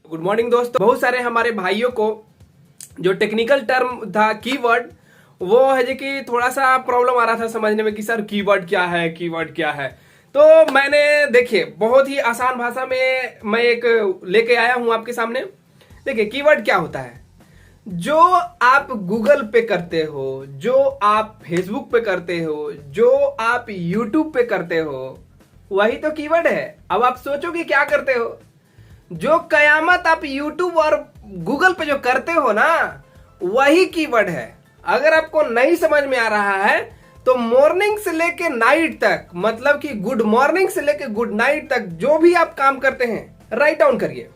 Good morning दोस्तों। बहुत सारे हमारे भाइयों को जो टेक्निकल टर्म था कीवर्ड, वो है जो कि थोड़ा सा प्रॉब्लम आ रहा था समझने में कि सर कीवर्ड क्या है, कीवर्ड क्या है। तो मैंने देखिए बहुत ही आसान भाषा में मैं एक लेके आया हूं आपके सामने। देखिए कीवर्ड क्या होता है। जो आप गूगल पे करते हो, जो आप फेसबुक पे करते हो, जो आप यूट्यूब पे करते हो, वही तो कीवर्ड है। अब आप सोचो कि क्या करते हो। जो कयामत आप YouTube और गूगल पे जो करते हो ना, वही कीवर्ड है। अगर आपको नहीं समझ में आ रहा है तो मॉर्निंग से लेके नाइट तक, मतलब कि गुड मॉर्निंग से लेके गुड नाइट तक जो भी आप काम करते हैं राइट डाउन करिए,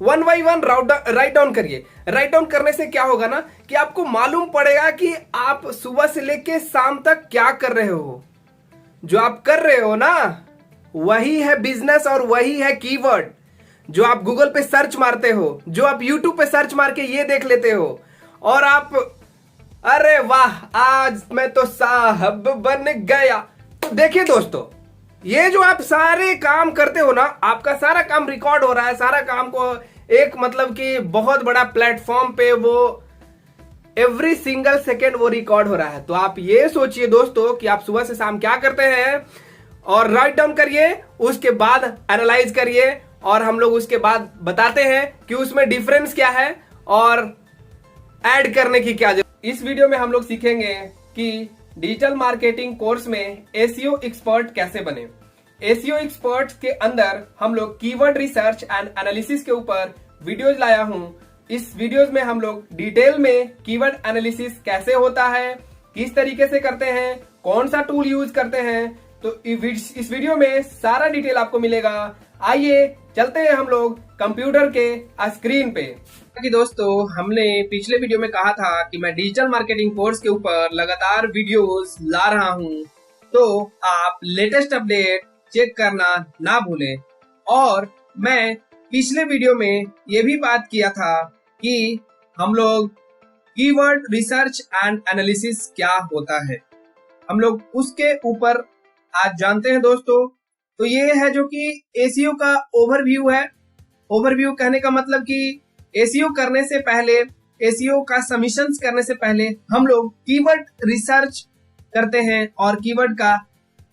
one by one write down करिए। राइट डाउन करने से क्या होगा ना कि आपको मालूम पड़ेगा कि आप सुबह से लेके शाम तक क्या कर रहे हो। जो आप कर रहे हो ना, वही है बिजनेस और वही है कीवर्ड। जो आप गूगल पे सर्च मारते हो, जो आप यूट्यूब पे सर्च मार के ये देख लेते हो और आप अरे वाह आज मैं तो साहब बन गया। तो देखिए दोस्तों, ये जो आप सारे काम करते हो ना, आपका सारा काम रिकॉर्ड हो रहा है। सारा काम को एक मतलब कि बहुत बड़ा प्लेटफॉर्म पे वो एवरी सिंगल सेकेंड वो रिकॉर्ड हो रहा है। तो आप ये सोचिए दोस्तों कि आप सुबह से शाम क्या करते हैं और राइट डाउन करिए, उसके बाद एनालाइज करिए और हम लोग उसके बाद बताते हैं कि उसमें डिफरेंस क्या है और ऐड करने की क्या जरूरत। इस वीडियो में हम लोग सीखेंगे कि डिजिटल मार्केटिंग कोर्स में एसईओ एक्सपर्ट कैसे बने। एसईओ एक्सपर्ट के अंदर हम लोग कीवर्ड रिसर्च एंड एनालिसिस के ऊपर वीडियोज लाया हूं। इस वीडियोज में हम लोग डिटेल में कीवर्ड एनालिसिस कैसे होता है, किस तरीके से करते हैं, कौन सा टूल यूज करते हैं, तो इस वीडियो में सारा डिटेल आपको मिलेगा। आइए चलते हैं हम लोग कंप्यूटर के स्क्रीन पे। कि दोस्तों, हमने पिछले वीडियो में कहा था कि मैं डिजिटल मार्केटिंग कोर्स के ऊपर लगातार वीडियोस ला रहा हूं, तो आप लेटेस्ट अपडेट चेक करना ना भूलें। और मैं पिछले वीडियो में ये भी बात किया था कि हम लोग कीवर्ड रिसर्च एंड एनालिसिस क्या होता है, हम लोग उसके ऊपर आज जानते हैं दोस्तों। तो ये है जो कि एसईओ का ओवरव्यू है। ओवरव्यू कहने का मतलब कि एसईओ करने से पहले, एसईओ का सबमिशंस करने से पहले हम लोग कीवर्ड रिसर्च करते हैं और कीवर्ड का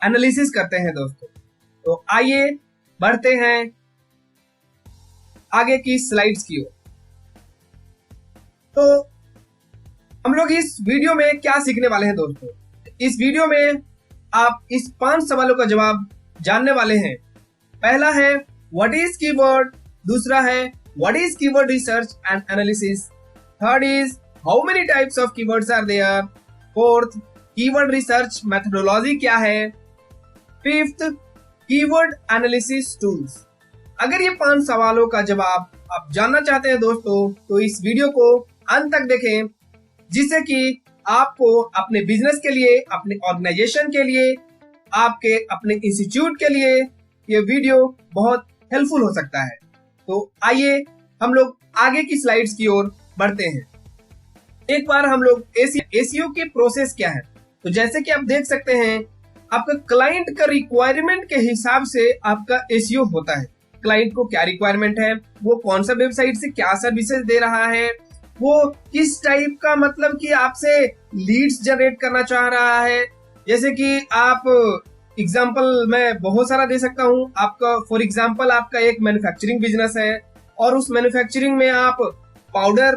एनालिसिस करते हैं दोस्तों। तो आइए बढ़ते हैं आगे की स्लाइड्स की ओर। तो हम लोग इस वीडियो में क्या सीखने वाले हैं दोस्तों। इस वीडियो में आप इस 5 सवालों का जवाब जानने वाले हैं। पहला है व्हाट इज कीवर्ड, दूसरा है what is keyword research and analysis, third is how many types of keywords are there, fourth keyword research methodology क्या है, फिफ्थ कीवर्ड एनालिसिस टूल्स। अगर ये 5 सवालों का जवाब आप जानना चाहते हैं दोस्तों, तो इस वीडियो को अंत तक देखें, जिससे कि आपको अपने बिजनेस के लिए, अपने ऑर्गेनाइजेशन के लिए, आपके अपने इंस्टीट्यूट के लिए ये वीडियो बहुत हेल्पफुल हो सकता है। तो आइए हम लोग आगे की स्लाइड्स की ओर बढ़ते हैं। एक बार हम लोग एसईओ की प्रोसेस क्या है। तो जैसे कि आप देख सकते हैं, आपका क्लाइंट का रिक्वायरमेंट के हिसाब से आपका एसईओ होता है। क्लाइंट को क्या रिक्वायरमेंट है, वो कौन सा वेबसाइट से क्या सर्विसेज दे रहा है, वो किस टाइप का मतलब कि आपसे लीड्स जनरेट करना चाह रहा है। जैसे कि आप एग्जांपल मैं बहुत सारा दे सकता हूं। आपका फॉर एग्जांपल आपका एक मैन्युफैक्चरिंग बिजनेस है और उस मैन्युफैक्चरिंग में आप पाउडर,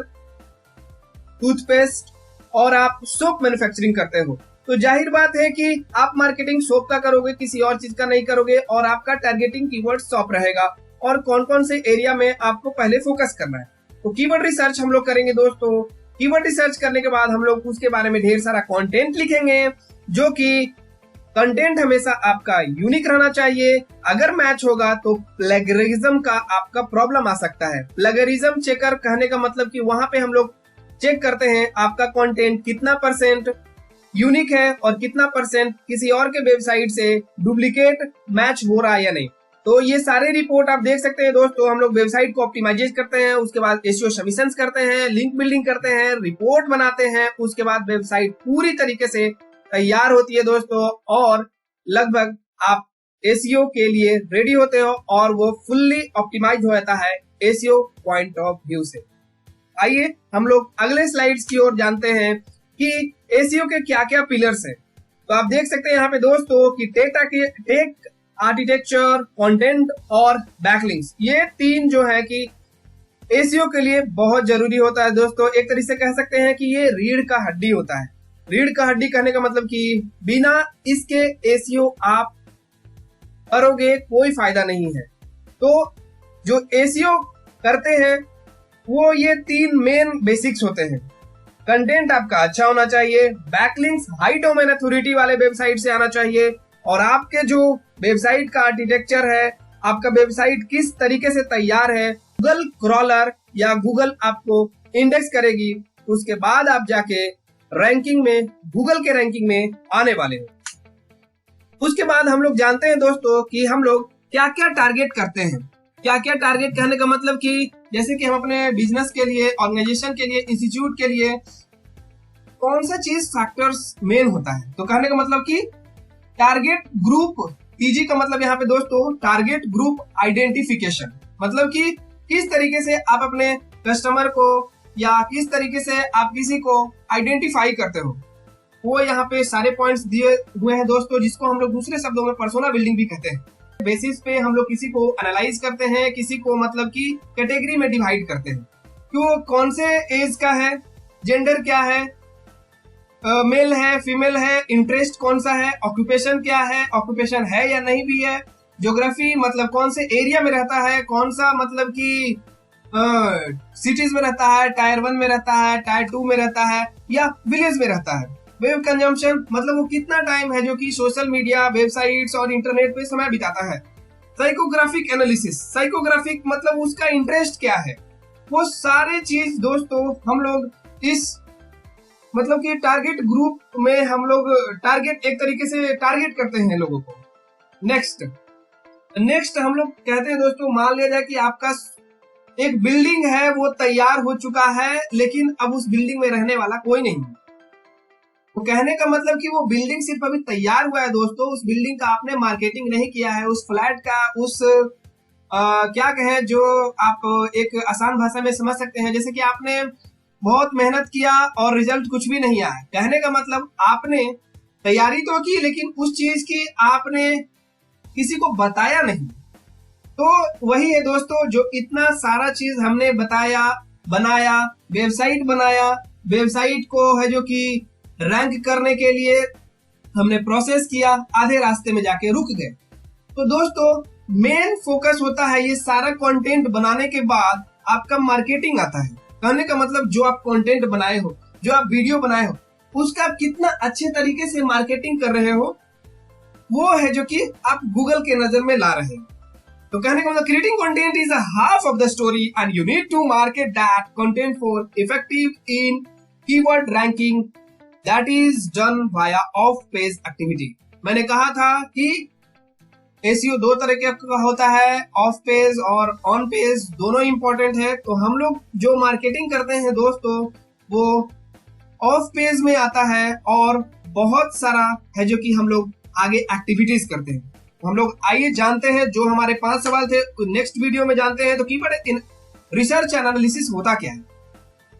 टूथपेस्ट और आप सोप मैन्युफैक्चरिंग करते हो। तो जाहिर बात है कि आप मार्केटिंग सोप का करोगे, किसी और चीज का नहीं करोगे, और आपका टारगेटिंग कीवर्ड सोप रहेगा। और कौन कौन से एरिया में आपको पहले फोकस करना है, तो कीवर्ड रिसर्च हम लोग करेंगे दोस्तों। कीवर्ड रिसर्च करने के बाद हम लोग उसके बारे में ढेर सारा कंटेंट लिखेंगे, जो कि कंटेंट हमेशा आपका यूनिक रहना चाहिए। अगर मैच होगा तो प्लेगरिज्म का आपका प्रॉब्लम आ सकता है। प्लेगरिज्म चेकर कहने का मतलब कि वहां पे हम लोग चेक करते हैं आपका कंटेंट कितना परसेंट यूनिक है और कितना परसेंट किसी और के वेबसाइट से डुप्लीकेट मैच हो रहा है या नहीं। तो ये सारे रिपोर्ट आप देख सकते हैं दोस्तों। हम लोग वेबसाइट को ऑप्टिमाइज करते हैं, उसके बाद एसईओ सबमिशंस करते हैं, लिंक बिल्डिंग करते हैं, रिपोर्ट बनाते हैं, उसके बाद वेबसाइट पूरी तरीके से तैयार होती है दोस्तों। और लगभग आप एसईओ के लिए रेडी होते हो और वो फुल्ली ऑप्टिमाइज हो जाता है एसईओ पॉइंट ऑफ व्यू से। आइए हम लोग अगले स्लाइड्स की ओर जानते हैं कि एसईओ के क्या क्या पिलर्स हैं। तो आप देख सकते हैं यहाँ पे दोस्तों कि टेक आर्किटेक्चर, कंटेंट और बैकलिंक्स, ये तीन जो है कि एसईओ के लिए बहुत जरूरी होता है दोस्तों। एक तरीके से कह सकते हैं कि ये रीढ़ का हड्डी होता है। रीढ़ का हड्डी कहने का मतलब कि बिना इसके एसईओ आप करोगे कोई फायदा नहीं है। तो जो एसईओ करते हैं वो ये तीन मेन बेसिक्स होते हैं। कंटेंट आपका अच्छा होना चाहिए, बैकलिंक्स हाई डोमेन अथॉरिटी वाले वेबसाइट से आना चाहिए, और आपके जो वेबसाइट का आर्किटेक्चर है, आपका वेबसाइट किस तरीके से तैयार है, गूगल क्रॉलर या गूगल आपको इंडेक्स करेगी, उसके बाद आप जाके रैंकिंग में, गूगल के रैंकिंग में आने वाले हो। उसके बाद हम लोग जानते हैं दोस्तों कि हम लोग क्या क्या टारगेट करते हैं। क्या क्या टारगेट कहने का मतलब कि जैसे कि हम अपने बिजनेस के लिए, ऑर्गेनाइजेशन के लिए, इंस्टीट्यूट के लिए कौन सा चीज फैक्टर्स मेन होता है। तो कहने का मतलब कि टारगेट ग्रुप, टीजी का मतलब यहाँ पे दोस्तों टारगेट ग्रुप आइडेंटिफिकेशन, मतलब कि किस तरीके से आप अपने कस्टमर को या किस तरीके से आप किसी को आइडेंटिफाई करते हो, वो यहाँ पे सारे पॉइंट्स दिए हुए हैं दोस्तों, जिसको हम लोग दूसरे शब्दों में पर्सोना बिल्डिंग भी कहते हैं। बेसिस पे हम लोग किसी को एनालाइज करते हैं, किसी को मतलब कि कैटेगरी में डिवाइड करते हैं, क्यों, कौन से एज का है, जेंडर क्या है, मेल है, फीमेल है, इंटरेस्ट कौन सा है, ऑक्यूपेशन क्या है, ऑक्यूपेशन है या नहीं भी है, ज्योग्राफी मतलब कौन से एरिया में रहता है, कौन सा मतलब कि सिटीज में रहता है, टायर 1 में रहता है, टायर 2 में रहता है या विलेज में रहता है। वेब कंजम्पशन मतलब वो कितना टाइम है जो कि सोशल मीडिया, वेबसाइट्स और इंटरनेट पे समय बिताता है। साइकोग्राफिक एनालिसिस, साइकोग्राफिक मतलब उसका इंटरेस्ट क्या है, वो सारे चीज दोस्तों हम लोग इस मतलब कि टारगेट ग्रुप में हम लोग टारगेट एक तरीके से टारगेट करते हैं लोगों को। नेक्स्ट हम लोग कहते हैं दोस्तों, मान लिया जाए कि आपका एक बिल्डिंग है वो तैयार हो चुका है, लेकिन अब उस बिल्डिंग में रहने वाला कोई नहीं है। तो कहने का मतलब कि वो बिल्डिंग सिर्फ अभी तैयार हुआ है दोस्तों, उस बिल्डिंग का आपने मार्केटिंग नहीं किया है, उस फ्लैट का, उस क्या कहें जो आप एक आसान भाषा में समझ सकते हैं, जैसे कि आपने बहुत मेहनत किया और रिजल्ट कुछ भी नहीं आया। कहने का मतलब आपने तैयारी तो की, लेकिन उस चीज की आपने किसी को बताया नहीं। तो वही है दोस्तों, जो इतना सारा चीज हमने बताया, बनाया, वेबसाइट बनाया, वेबसाइट को है जो कि रैंक करने के लिए हमने प्रोसेस किया, आधे रास्ते में जाके रुक गए। तो दोस्तों मेन फोकस होता है ये सारा कंटेंट बनाने के बाद आपका मार्केटिंग आता है। कहने का मतलब जो आप कंटेंट बनाए हो, जो आप वीडियो बनाए हो, उसका आप कितना अच्छे तरीके से मार्केटिंग कर रहे हो, वो है जो कि आप गूगल के नजर में ला रहे हैं। तो कहने का मतलब creating content is a half of the story and you need to market that content for effective in keyword ranking that is done via off page activity. मैंने कहा था कि एसईओ दो तरह का होता है, ऑफ पेज और ऑन पेज, दोनों इंपॉर्टेंट है। तो हम लोग जो मार्केटिंग करते हैं दोस्तों वो ऑफ पेज में आता है, और बहुत सारा है जो कि हम लोग आगे एक्टिविटीज करते हैं। तो हम लोग आइए जानते हैं, जो हमारे 5 सवाल थे नेक्स्ट वीडियो में जानते हैं। तो keyword in research and analysis होता क्या है,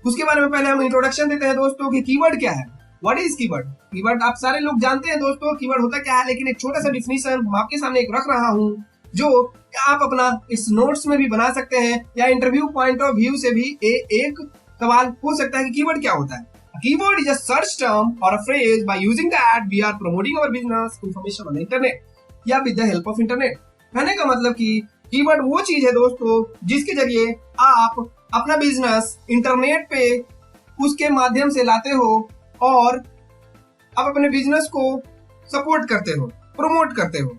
उसके बारे में पहले हम इंट्रोडक्शन देते हैं दोस्तों कि कीवर्ड क्या है, व्हाट इज कीवर्ड। कीवर्ड आप सारे लोग जानते हैं दोस्तों कीवर्ड होता क्या है, लेकिन एक छोटा सा डिफिनीशन आपके सामने एक रख रहा हूं, जो आप अपना इस नोट्स में भी बना सकते हैं या इंटरव्यू पॉइंट ऑफ व्यू से भी एक सवाल हो सकता है कि कीवर्ड क्या होता है। Keyword is a search term और a phrase by using that we are promoting our business information on internet या with the help of internet. कहने का मतलब कि कीवर्ड वो चीज है दोस्तों जिसके जरिए आप अपना बिजनेस इंटरनेट पे उसके माध्यम से लाते हो और आप अपने बिजनेस को सपोर्ट करते हो, प्रमोट करते हो।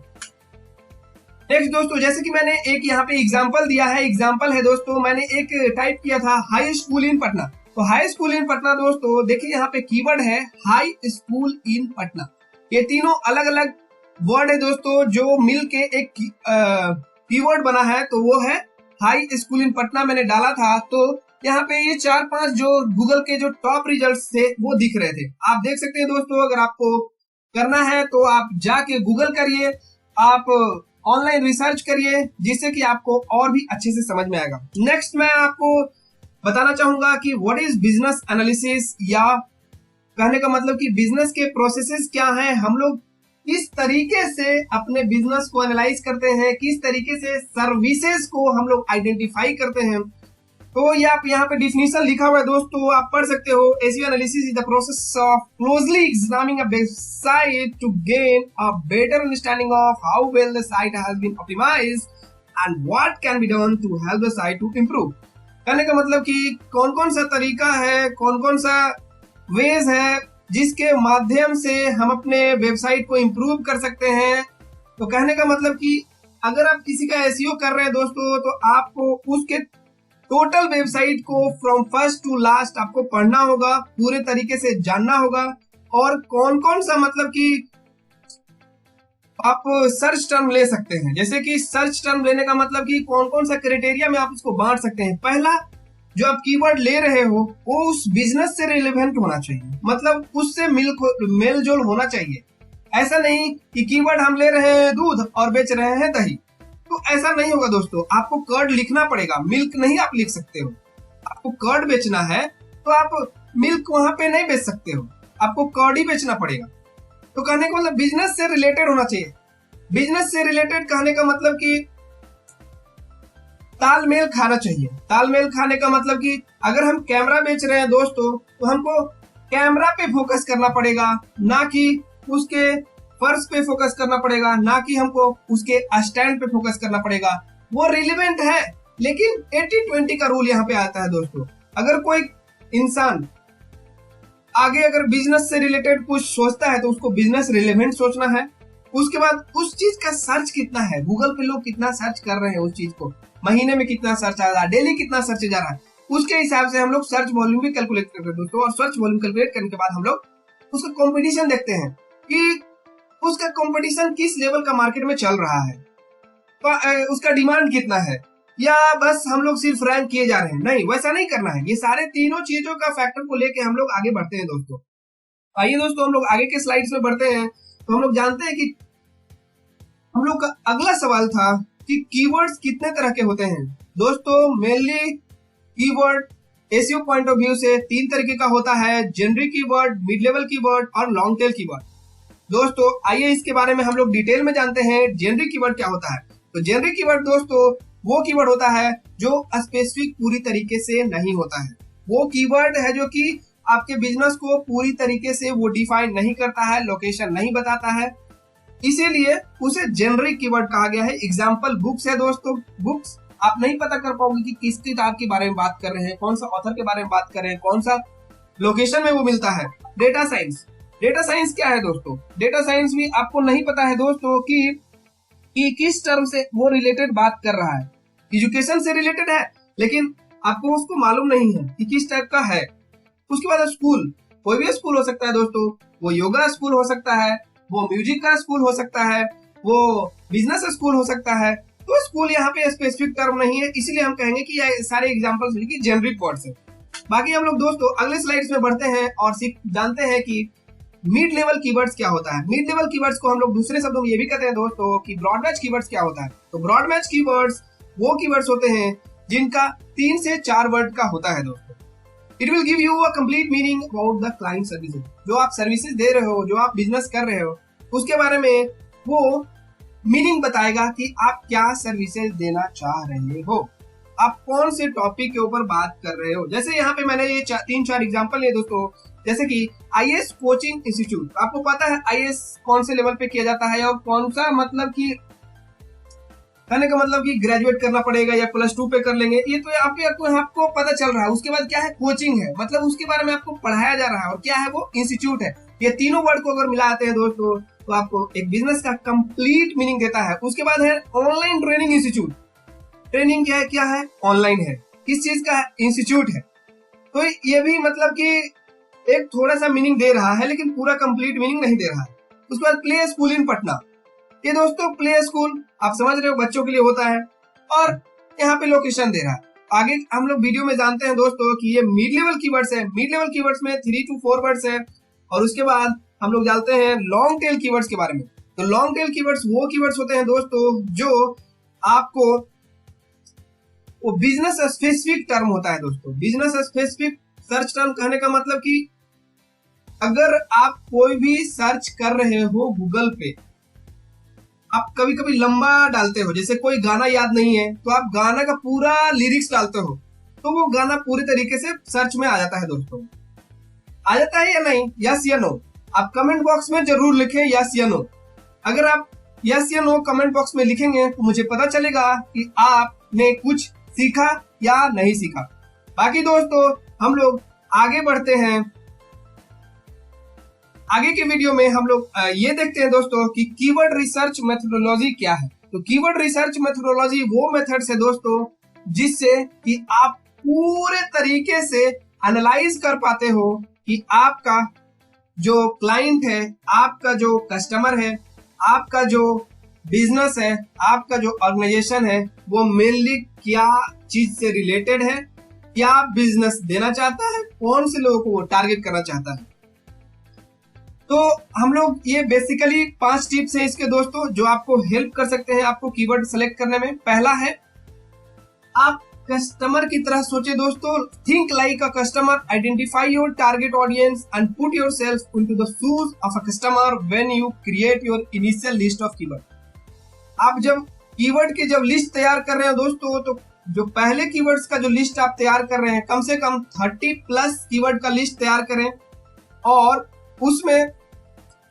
नेक्स्ट दोस्तों, जैसे कि मैंने एक यहाँ पे एग्जांपल दिया है, एग्जांपल है दोस्तों, मैंने एक टाइप किया था हाई स्कूल इन पटना। तो हाई स्कूल इन पटना दोस्तों देखिए यहाँ पे कीवर्ड है हाई स्कूल इन पटना। ये तीनों अलग अलग वर्ड है दोस्तों जो मिलके एक कीवर्ड बना है, तो वो है हाई स्कूल इन पटना। मैंने डाला था तो यहाँ पे ये 4-5 जो गूगल के जो टॉप रिजल्ट्स थे वो दिख रहे थे। आप देख सकते हैं दोस्तों, अगर आपको करना है तो आप जाके गूगल करिए, आप ऑनलाइन रिसर्च करिए, जिससे कि आपको और भी अच्छे से समझ में आएगा। नेक्स्ट मैं आपको बताना चाहूंगा कि व्हाट इज बिजनेस एनालिसिस, या कहने का मतलब कि बिजनेस के प्रोसेसेस क्या हैं, हम लोग किस तरीके से अपने बिजनेस को एनालाइज करते हैं, किस तरीके से सर्विसेज को हम लोग आइडेंटिफाई करते हैं। तो ये आप यहाँ पे डिफिनीशन लिखा हुआ है दोस्तों, आप पढ़ सकते हो। SEO analysis is the process of closely examining a website to gain a better understanding of how well the site has been optimised and what can be done to help the site to improve. कहने का मतलब कि कौन कौन सा तरीका है, कौन कौन सा वेज है जिसके माध्यम से हम अपने वेबसाइट को इंप्रूव कर सकते हैं। तो कहने का मतलब कि अगर आप किसी का एसईओ कर रहे हैं दोस्तों, तो आपको उसके टोटल वेबसाइट को फ्रॉम फर्स्ट टू लास्ट आपको पढ़ना होगा, पूरे तरीके से जानना होगा, और कौन कौन सा मतलब कि आप सर्च टर्म ले सकते हैं। जैसे कि सर्च टर्म लेने का मतलब कि कौन कौन सा क्राइटेरिया में आप उसको बांट सकते हैं। पहला, जो आप कीवर्ड ले रहे हो वो उस बिजनेस से रिलेवेंट होना चाहिए, मतलब उससे मेल जोल होना चाहिए। ऐसा नहीं कि कीवर्ड हम ले रहे हैं दूध और बेच रहे हैं दही, तो ऐसा नहीं होगा दोस्तों। आपको कर्ड लिखना पड़ेगा, मिल्क नहीं आप लिख सकते हो। आपको कर्ड बेचना है तो आप मिल्क वहां पे नहीं बेच सकते हो, आपको कर्ड ही बेचना पड़ेगा। तो कहने का मतलब बिजनेस से रिलेटेड होना चाहिए। बिजनेस से रिलेटेड कहने का मतलब कि तालमेल खाना चाहिए। तालमेल खाने का मतलब कि अगर हम कैमरा बेच रहे हैं दोस्तों, तो हमको कैमरा पे फोकस करना पड़ेगा, ना कि उसके फर्श पे फोकस करना पड़ेगा, ना कि हमको उसके स्टैंड पे फोकस करना पड़ेगा। वो रिलेवेंट है, लेकिन 80-20 का रूल यहाँ पे आता है दोस्तों। अगर कोई इंसान आगे अगर बिजनेस से रिलेटेड कुछ सोचता है तो उसको बिजनेस रिलेवेंट सोचना है। उसके बाद उस चीज का सर्च कितना है, गूगल पे लोग कितना सर्च कर रहे हैं उस चीज को, महीने में कितना सर्च आ रहा है, डेली कितना सर्च जा रहा है, उसके हिसाब से हम लोग सर्च वॉल्यूम भी कैलकुलेट करते हैं दोस्तों। और सर्च वॉल्यूम कैलकुलेट करने के बाद हम लोग उसका कंपटीशन देखते हैं कि उसका कंपटीशन किस लेवल का मार्केट में चल रहा है, तो उसका डिमांड कितना है, या बस हम लोग सिर्फ रैंक किए जा रहे हैं। नहीं, वैसा नहीं करना है। ये सारे तीनों चीजों का फैक्टर को लेके हम लोग आगे बढ़ते हैं दोस्तों। आइए दोस्तों, हम लोग आगे के स्लाइड्स में बढ़ते हैं। तो हम लोग जानते हैं कि हम लोग का अगला सवाल था कि कीवर्ड्स कितने तरह के होते हैं दोस्तों। Mainly keyword SEO point of view से 3 तरीके का होता है: generic keyword, mid level keyword और लॉन्ग टेल कीवर्ड। दोस्तों आइए इसके बारे में हम लोग डिटेल में जानते हैं। जेनरिक कीवर्ड क्या होता है? तो जेनरिक कीवर्ड दोस्तों वो कीवर्ड होता है जो स्पेसिफिक पूरी तरीके से नहीं होता है। वो कीवर्ड है जो कि आपके बिजनेस को पूरी तरीके से वो डिफाइन नहीं करता है, लोकेशन नहीं बताता है, इसीलिए उसे जेनरिक कीवर्ड कहा गया है। एग्जाम्पल बुक्स है दोस्तों। बुक्स आप नहीं पता कर पाओगे कि किस किताब के बारे में बात कर रहे हैं, कौन सा ऑथर के बारे में बात कर रहे हैं, कौन सा लोकेशन में वो मिलता है। डेटा साइंस, डेटा साइंस क्या है दोस्तों? डेटा साइंस भी आपको नहीं पता है दोस्तों कि किस टर्म से वो रिलेटेड बात कर रहा है। एजुकेशन से रिलेटेड है, लेकिन आपको उसको मालूम नहीं है कि किस टाइप का है। उसके बाद स्कूल, कोई भी स्कूल हो सकता है दोस्तों। वो योगा स्कूल हो सकता है, वो म्यूजिक का स्कूल हो सकता है, वो बिजनेस स्कूल हो सकता है। तो स्कूल यहाँ पे स्पेसिफिक टर्म नहीं है, इसीलिए हम कहेंगे कि ये सारे एग्जांपल्स जेनरिक वर्ड्स है। बाकी हम लोग दोस्तों अगले स्लाइड्स में बढ़ते हैं और जानते हैं कि मिड लेवल कीवर्ड्स क्या होता है। मिड लेवल कीवर्ड्स को हम लोग दूसरे शब्दों में ये भी कहते हैं दोस्तों कि ब्रॉड मैच कीवर्ड्स क्या होता है। तो ब्रॉड मैच कीवर्ड्स वो कीवर्ड्स होते हैं जिनका 3 से 4 वर्ड का होता है दोस्तों। It will give you a complete meaning about the client services. जो आप सर्विसेज दे रहे हो, जो आप बिजनेस कर रहे हो, उसके बारे में वो मीनिंग बताएगा कि आप क्या सर्विसेज देना चाह रहे हो, आप कौन से टॉपिक के ऊपर बात कर रहे हो। जैसे यहाँ पे मैंने ये 3-4 एग्जांपल लिए दोस्तों। जैसे कि आईएएस कोचिंग इंस्टीट्यूट, आपको पता है आईएएस कौन से लेवल पे किया जाता है और कौन सा मतलब कि कहने का मतलब कि ग्रेजुएट करना पड़ेगा या +2 पे कर लेंगे, ये तो आपको पता चल रहा है। उसके बाद क्या है? कोचिंग है, मतलब उसके बारे में आपको पढ़ाया जा रहा है। और क्या है? वो इंस्टीट्यूट है। ये तीनों वर्ड को अगर मिलाते हैं दोस्तों तो आपको एक बिजनेस का कंप्लीट मीनिंग देता है। उसके बाद है ऑनलाइन ट्रेनिंग इंस्टीट्यूट। ट्रेनिंग क्या है? ऑनलाइन है। किस चीज का है? इंस्टीट्यूट है। तो ये भी मतलब कि एक थोड़ा सा मीनिंग दे रहा है, लेकिन पूरा कंप्लीट मीनिंग नहीं दे रहा है। उसके बाद प्ले स्कूल इन पटना, ये दोस्तों प्ले स्कूल आप समझ रहे हो बच्चों के लिए होता है, और यहाँ पे लोकेशन दे रहा है। आगे हम लोग वीडियो में जानते हैं दोस्तों कि ये मिड लेवल कीवर्ड्स है। मिड लेवल कीवर्ड्स में 3 to 4 वर्ड्स है। और उसके बाद हम लोग जानते हैं लॉन्ग टेल कीवर्ड्स के बारे में। तो लॉन्ग टेल कीवर्ड्स वो कीवर्ड्स होते हैं दोस्तों जो आपको वो बिजनेस स्पेसिफिक टर्म होता है दोस्तों। बिजनेस स्पेसिफिक सर्च टर्म कहने का मतलब कि अगर आप कोई भी सर्च कर रहे हो गूगल पे, आप कभी कभी लंबा डालते हो, जैसे कोई गाना याद नहीं है तो आप गाना का पूरा लिरिक्स डालते हो तो वो गाना पूरे तरीके से सर्च में आ जाता है दोस्तों। आ जाता है या नहीं, यस या नो? आप कमेंट बॉक्स में जरूर लिखें यस या नो। अगर आप यस या नो कमेंट बॉक्स में लिखेंगे तो मुझे पता चलेगा कि आपने कुछ सीखा या नहीं सीखा। बाकी दोस्तों हम लोग आगे बढ़ते हैं। आगे के वीडियो में हम लोग ये देखते हैं दोस्तों कि कीवर्ड रिसर्च मेथोडोलॉजी क्या है। तो कीवर्ड रिसर्च मेथोडोलॉजी वो मेथड्स है दोस्तों जिससे कि आप पूरे तरीके से एनालाइज कर पाते हो कि आपका जो क्लाइंट है, आपका जो कस्टमर है, आपका जो बिजनेस है, आपका जो ऑर्गेनाइजेशन है वो मेनली क्या चीज से रिलेटेड है, क्या बिजनेस देना चाहता है, कौन से लोगों को वो टारगेट करना चाहता है। तो हम लोग ये बेसिकली 5 टिप्स हैं इसके दोस्तों जो आपको हेल्प कर सकते हैं आपको कीवर्ड सेलेक्ट करने में। पहला है आप कस्टमर की तरह सोचे दोस्तों। Think like a customer, identify your target audience and put yourself into the shoes of a customer when you create your initial list of keyword. आप जब कीवर्ड की जब लिस्ट तैयार कर रहे हैं दोस्तों, तो जो पहले कीवर्ड्स का जो लिस्ट आप तैयार कर रहे हैं, कम से कम 30+ कीवर्ड का लिस्ट तैयार करें और उसमें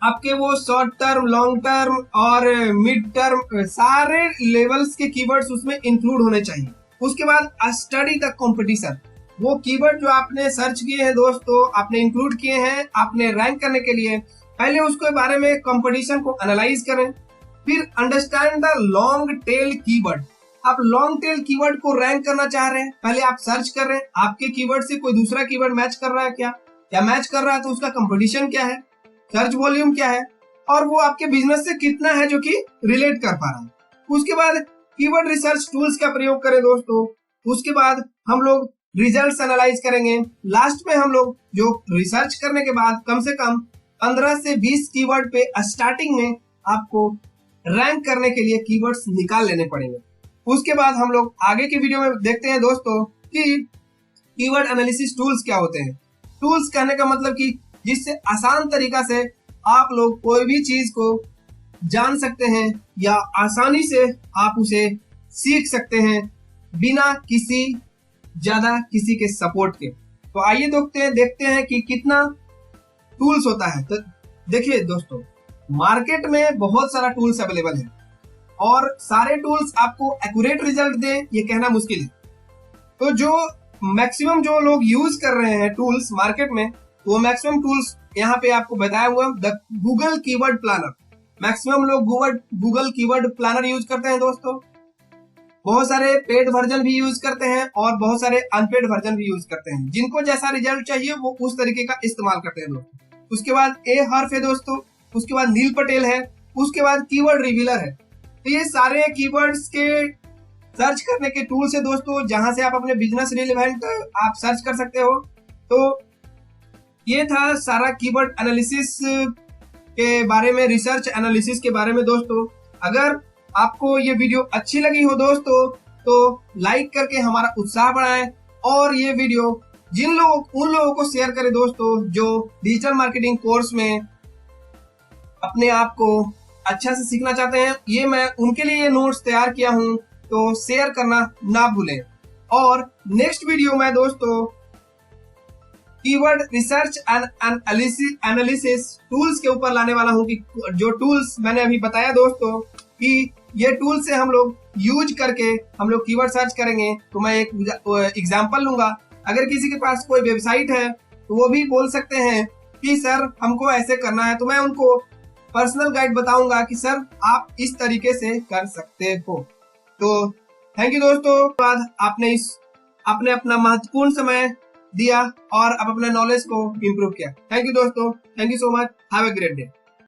आपके वो शॉर्ट टर्म, लॉन्ग टर्म और मिड टर्म सारे लेवल्स के कीवर्ड्स उसमें इंक्लूड होने चाहिए। उसके बाद स्टडी द कंपटीशन। वो कीवर्ड जो आपने सर्च किए हैं दोस्तों, आपने इंक्लूड किए हैं आपने रैंक करने के लिए, पहले उसके बारे में कंपटीशन को एनालाइज करें। फिर understand the long tail keyword. आप लॉन्ग टेल कीवर्ड को रैंक करना चाह रहे हैं, पहले आप सर्च कर रहे हैं आपके कीवर्ड से कोई दूसरा कीवर्ड मैच कर रहा है क्या मैच कर रहा है तो उसका कंपटीशन क्या है, सर्च वॉल्यूम क्या है और वो आपके बिजनेस से कितना है जो कि रिलेट कर पा रहा है। उसके बाद कीवर्ड रिसर्च टूल्स का प्रयोग करें दोस्तों। उसके बाद हम लोग रिजल्ट्स एनालाइज करेंगे। लास्ट में हम लोग जो रिसर्च करने के बाद कम से कम 15 से 20 कीवर्ड पे स्टार्टिंग में आपको रैंक करने के लिए कीवर्ड्स निकाल लेने पड़ेंगे। उसके बाद हम लोग आगे के वीडियो में देखते हैं दोस्तों कि कीवर्ड एनालिसिस टूल्स क्या होते हैं। टूल्स कहने का मतलब कि जिससे आसान तरीका से आप लोग कोई भी चीज को जान सकते हैं या आसानी से आप उसे सीख सकते हैं बिना किसी के सपोर्ट के। तो आइए देखते हैं कि कितना टूल्स होता है। तो देखिए दोस्तों, मार्केट में बहुत सारा टूल्स अवेलेबल है और सारे टूल्स आपको एक्यूरेट रिजल्ट दे ये कहना मुश्किल है। तो जो मैक्सिमम जो लोग यूज कर रहे हैं टूल्स मार्केट में, वो मैक्सिमम टूल्स यहाँ पे आपको बताया हुआ the Google keyword planner. Maximum लोग गूगल कीवर्ड प्लानर यूज करते हैं दोस्तों। बहुत सारे पेड वर्जन भी यूज करते हैं और बहुत सारे अनपेड वर्जन भी यूज करते हैं। जिनको जैसा रिजल्ट चाहिए वो उस तरीके का इस्तेमाल करते हैं दोस्तों। उसके बाद Ahref है दोस्तों, उसके बाद नील पटेल है, उसके बाद कीवर्ड रिवीलर है। तो ये सारे कीवर्ड्स के सर्च करने के टूल्स है दोस्तों, जहां से आप अपने बिजनेस रिलेवेंट आप सर्च कर सकते हो। तो ये था सारा कीवर्ड एनालिसिस के बारे में, रिसर्च एनालिसिस के बारे में दोस्तों। अगर आपको ये वीडियो अच्छी लगी हो दोस्तों तो लाइक करके हमारा उत्साह बढ़ाएं और ये वीडियो उन लोगों को शेयर करें दोस्तों जो डिजिटल मार्केटिंग कोर्स में अपने आप को अच्छा से सीखना चाहते हैं। ये मैं उनके लिए ये नोट्स तैयार किया हूं, तो शेयर करना ना भूलें। और नेक्स्ट वीडियो में दोस्तों keyword research and analysis tools के ऊपर लाने वाला हूं कि जो टूल्स मैंने अभी बताया दोस्तों कि ये टूल से हम लोग यूज करके हम लोग कीवर्ड सर्च करेंगे। तो मैं एक एग्जांपल लूंगा। अगर किसी के पास कोई वेबसाइट है तो वो भी बोल सकते हैं कि सर हमको ऐसे करना है, तो मैं उनको पर्सनल गाइड बताऊंगा कि सर आप इस तरीके से कर सकते हो। तो थैंक यू दोस्तों, आपने अपना महत्वपूर्ण समय दिया और अब अपने नॉलेज को इम्प्रूव किया। थैंक यू दोस्तों, thank you so much, have a great day.